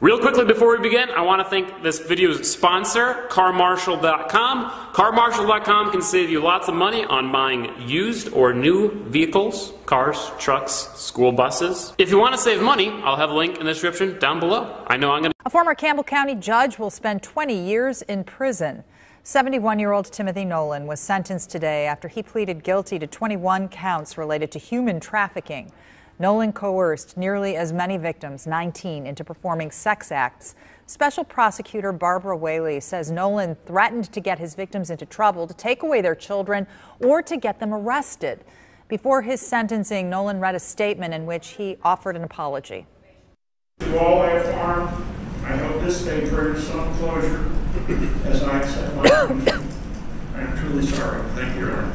Real quickly before we begin, I want to thank this video's sponsor, carmarshal.com. Carmarshal.com can save you lots of money on buying used or new vehicles, cars, trucks, school buses. If you want to save money, I'll have a link in the description down below. I know I'm going to... A former Campbell County judge will spend 20 years in prison. 71-year-old Timothy Nolan was sentenced today after he pleaded guilty to 21 counts related to human trafficking. Nolan coerced nearly as many victims, 19, into performing sex acts. Special prosecutor Barbara Whaley says Nolan threatened to get his victims into trouble, to take away their children, or to get them arrested. Before his sentencing, Nolan read a statement in which he offered an apology. To all I have harmed, I hope this day brings some closure as I accept my punishment. I am truly sorry. Thank you, Your Honor.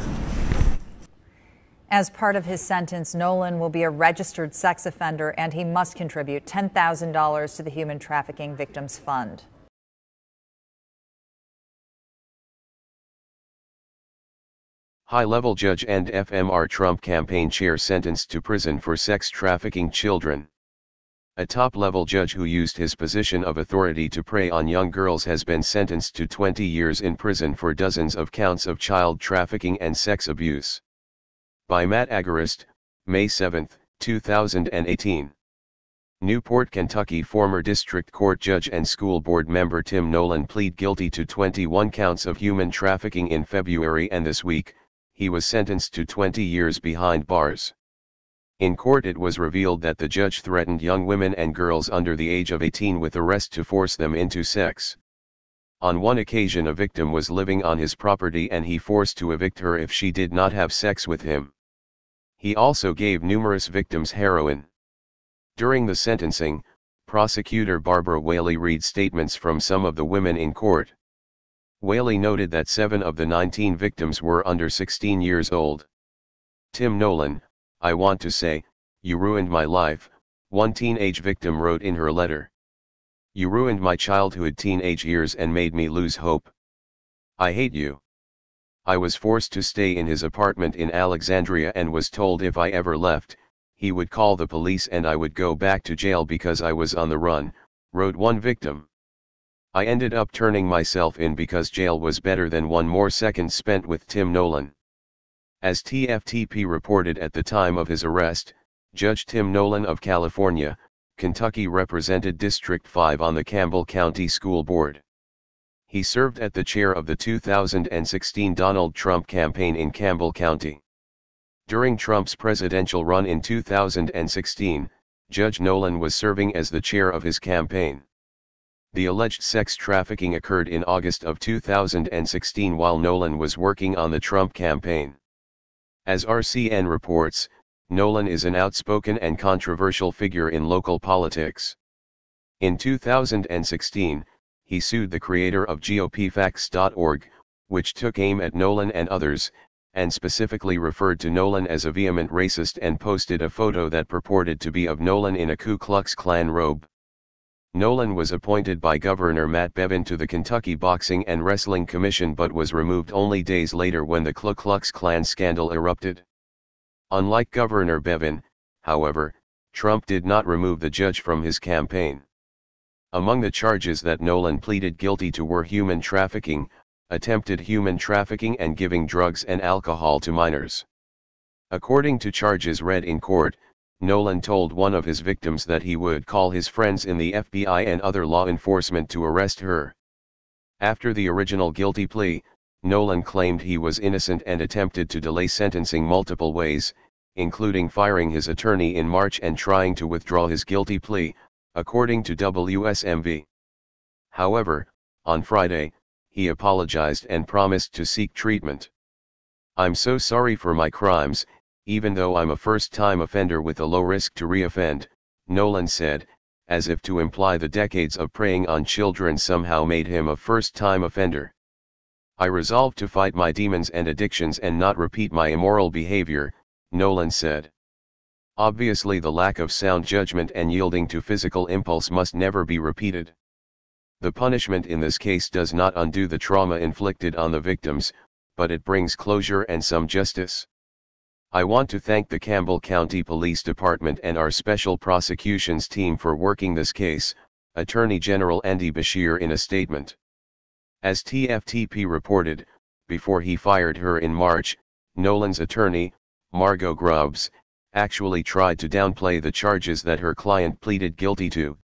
As part of his sentence, Nolan will be a registered sex offender and he must contribute $10,000 to the Human Trafficking Victims Fund. High-level judge and FMR Trump campaign chair sentenced to prison for sex trafficking children. A top-level judge who used his position of authority to prey on young girls has been sentenced to 20 years in prison for dozens of counts of child trafficking and sex abuse. By Matt Agarist, May 7, 2018. Newport, Kentucky. Former District Court Judge and School Board member Tim Nolan pleaded guilty to 21 counts of human trafficking in February, and this week, he was sentenced to 20 years behind bars. In court, it was revealed that the judge threatened young women and girls under the age of 18 with arrest to force them into sex. On one occasion, a victim was living on his property and he forced to evict her if she did not have sex with him. He also gave numerous victims heroin. During the sentencing, prosecutor Barbara Whaley read statements from some of the women in court. Whaley noted that 7 of the 19 victims were under 16 years old. Tim Nolan, "I want to say, you ruined my life," one teenage victim wrote in her letter. "You ruined my childhood teenage years and made me lose hope. I hate you. I was forced to stay in his apartment in Alexandria and was told if I ever left, he would call the police and I would go back to jail because I was on the run," wrote one victim. "I ended up turning myself in because jail was better than one more second spent with Tim Nolan." As TFTP reported, at the time of his arrest, Judge Tim Nolan of California, Kentucky represented District 5 on the Campbell County School Board. He served at the chair of the 2016 Donald Trump campaign in Campbell County. During Trump's presidential run in 2016, Judge Nolan was serving as the chair of his campaign. The alleged sex trafficking occurred in August of 2016 while Nolan was working on the Trump campaign. As RCN reports, Nolan is an outspoken and controversial figure in local politics. In 2016, he sued the creator of GOPFacts.org, which took aim at Nolan and others, and specifically referred to Nolan as a vehement racist and posted a photo that purported to be of Nolan in a Ku Klux Klan robe. Nolan was appointed by Governor Matt Bevin to the Kentucky Boxing and Wrestling Commission but was removed only days later when the Ku Klux Klan scandal erupted. Unlike Governor Bevin, however, Trump did not remove the judge from his campaign. Among the charges that Nolan pleaded guilty to were human trafficking, attempted human trafficking, and giving drugs and alcohol to minors. According to charges read in court, Nolan told one of his victims that he would call his friends in the FBI and other law enforcement to arrest her. After the original guilty plea, Nolan claimed he was innocent and attempted to delay sentencing multiple ways, including firing his attorney in March and trying to withdraw his guilty plea, according to WSMV. However, on Friday, he apologized and promised to seek treatment. "I'm so sorry for my crimes, even though I'm a first-time offender with a low risk to re-offend," Nolan said, as if to imply the decades of preying on children somehow made him a first-time offender. "I resolved to fight my demons and addictions and not repeat my immoral behavior," Nolan said. Obviously, the lack of sound judgment and yielding to physical impulse must never be repeated. The punishment in this case does not undo the trauma inflicted on the victims, but it brings closure and some justice. "I want to thank the Campbell County Police Department and our Special Prosecutions team for working this case," Attorney General Andy Bashir in a statement. As TFTP reported, before he fired her in March, Nolan's attorney, Margot Grubbs, actually tried to downplay the charges that her client pleaded guilty to.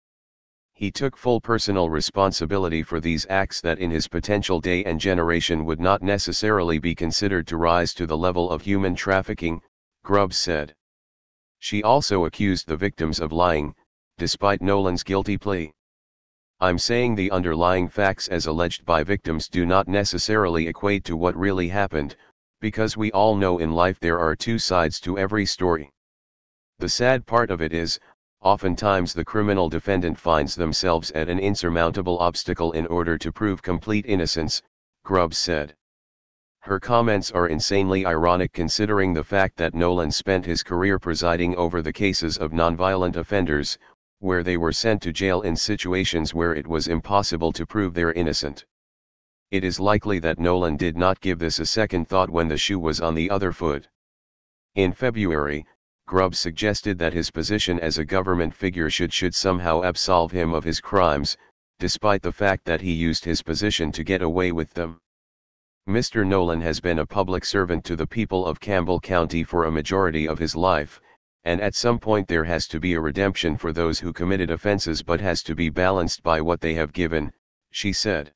He took full personal responsibility for these acts that in his potential day and generation would not necessarily be considered to rise to the level of human trafficking, Grubbs said. She also accused the victims of lying, despite Nolan's guilty plea. I'm saying the underlying facts as alleged by victims do not necessarily equate to what really happened, because we all know in life there are two sides to every story. The sad part of it is, oftentimes the criminal defendant finds themselves at an insurmountable obstacle in order to prove complete innocence, Grubbs said. Her comments are insanely ironic considering the fact that Nolan spent his career presiding over the cases of nonviolent offenders, where they were sent to jail in situations where it was impossible to prove they're innocent. It is likely that Nolan did not give this a second thought when the shoe was on the other foot. In February, Grubbs suggested that his position as a government figure should somehow absolve him of his crimes, despite the fact that he used his position to get away with them. Mr. Nolan has been a public servant to the people of Campbell County for a majority of his life, and at some point there has to be a redemption for those who committed offenses but has to be balanced by what they have given, she said.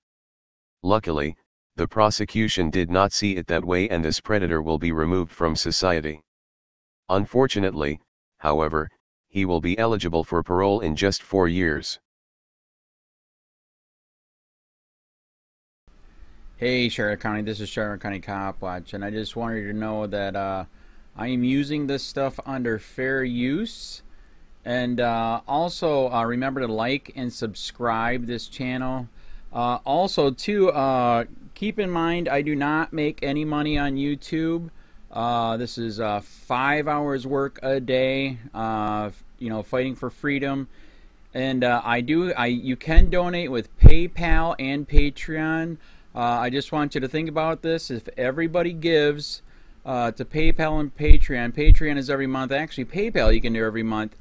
Luckily, the prosecution did not see it that way and this predator will be removed from society. Unfortunately, however, he will be eligible for parole in just 4 years. Hey Charlotte County, this is Charlotte County COPWATCH, and I just wanted you to know that I am using this stuff under fair use. And also remember to like and subscribe this channel. Also too, keep in mind I do not make any money on YouTube. This is 5 hours work a day, fighting for freedom. And you can donate with PayPal and Patreon. I just want you to think about this. If everybody gives to PayPal and Patreon is every month. Actually, PayPal you can do every month.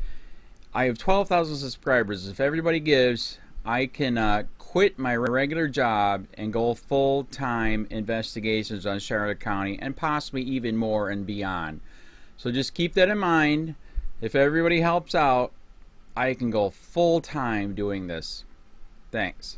I have 12,000 subscribers. If everybody gives, I can quit my regular job and go full-time investigations on Charlotte County and possibly even more and beyond. So just keep that in mind. If everybody helps out, I can go full-time doing this. Thanks.